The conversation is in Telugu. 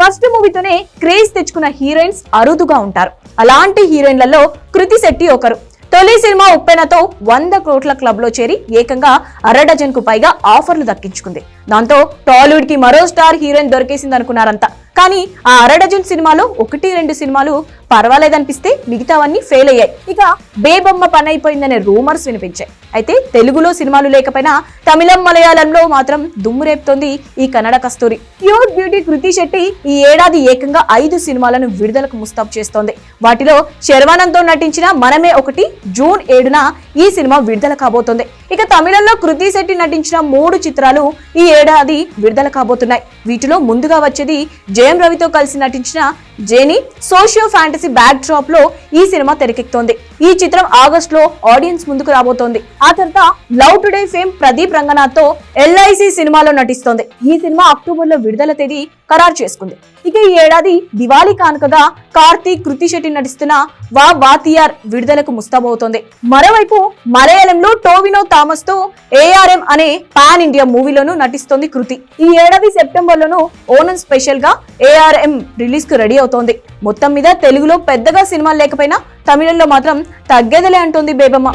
ఫస్ట్ మూవీతోనే క్రేజ్ తెచ్చుకున్న హీరోయిన్స్ అరుదుగా ఉంటారు. అలాంటి హీరోయిన్లలో కృతి శెట్టి ఒకరు. తొలి సినిమా ఉప్పెనతో 100 కోట్ల క్లబ్ లో చేరి ఏకంగా అరడజన్ కు పైగా ఆఫర్లు దక్కించుకుంది. దాంతో టాలీవుడ్ కి మరో స్టార్ హీరోయిన్ దొరికేసింది అనుకున్నారంతా. కానీ ఆ అరడజన్ సినిమాలో 1-2 సినిమాలు పర్వాలేదనిపిస్తే మిగతావన్నీ ఫెయిల్ అయ్యాయి. ఇక బేబమ్మ పని అయిపోయిందనే రూమర్స్ వినిపించాయి. అయితే తెలుగులో సినిమాలు లేకపోయినా తమిళం, మలయాళంలో మాత్రం దుమ్ము రేపుతోంది ఈ కన్నడ కస్తూరి. క్యూట్ బ్యూటీ కృతి శెట్టి ఈ ఏడాది ఏకంగా 5 సినిమాలను విడుదలకు ముస్తాబు చేస్తోంది. వాటిలో శర్వానంద్తో నటించిన మనమే ఒకటి జూన్ 7న ఈ సినిమా విడుదల కాబోతోంది. ఇక తమిళంలో కృతి శెట్టి నటించిన 3 చిత్రాలు ఈ ఏడాది విడుదల కాబోతున్నాయి. వీటిలో ముందుగా వచ్చేది జయం రవితో కలిసి నటించిన జేని. సోషియో ఫ్యాంటసీ బ్యాక్ డ్రాప్ లో ఈ సినిమా తెరకెక్కుతోంది. ఈ చిత్రం ఆగస్ట్ లో ఆడియన్స్ ముందుకు రాబోతోంది. ఆ తర్వాత love today fame Pradeep Ranganath తో LIC సినిమాలో నటిస్తోంది. ఈ సినిమా అక్టోబర్ లో విడుదల తేదీ ఖరారు చేసుకుంది. ఇక ఈ ఏడాది దివాళీ కానుకగా కార్తీక్, కృతి శెట్టి నటిస్తున్న వా వాతియార్ విడుదలకు ముస్తాబవుతోంది. మరోవైపు మలయాళంలో టోవినో థామస్ తో ARM అనే పాన్ ఇండియా మూవీలోనూ నటిస్తోంది కృతి. ఈ ఏడాది సెప్టెంబర్ లోనూ ఓనం స్పెషల్ గా ARM రిలీజ్ కు రెడీ అవుతోంది. మొత్తం మీద తెలుగులో పెద్దగా సినిమాలు లేకపోయినా తమిళంలో మాత్రం తగ్గేదలే అంటోంది బేబమ్మ.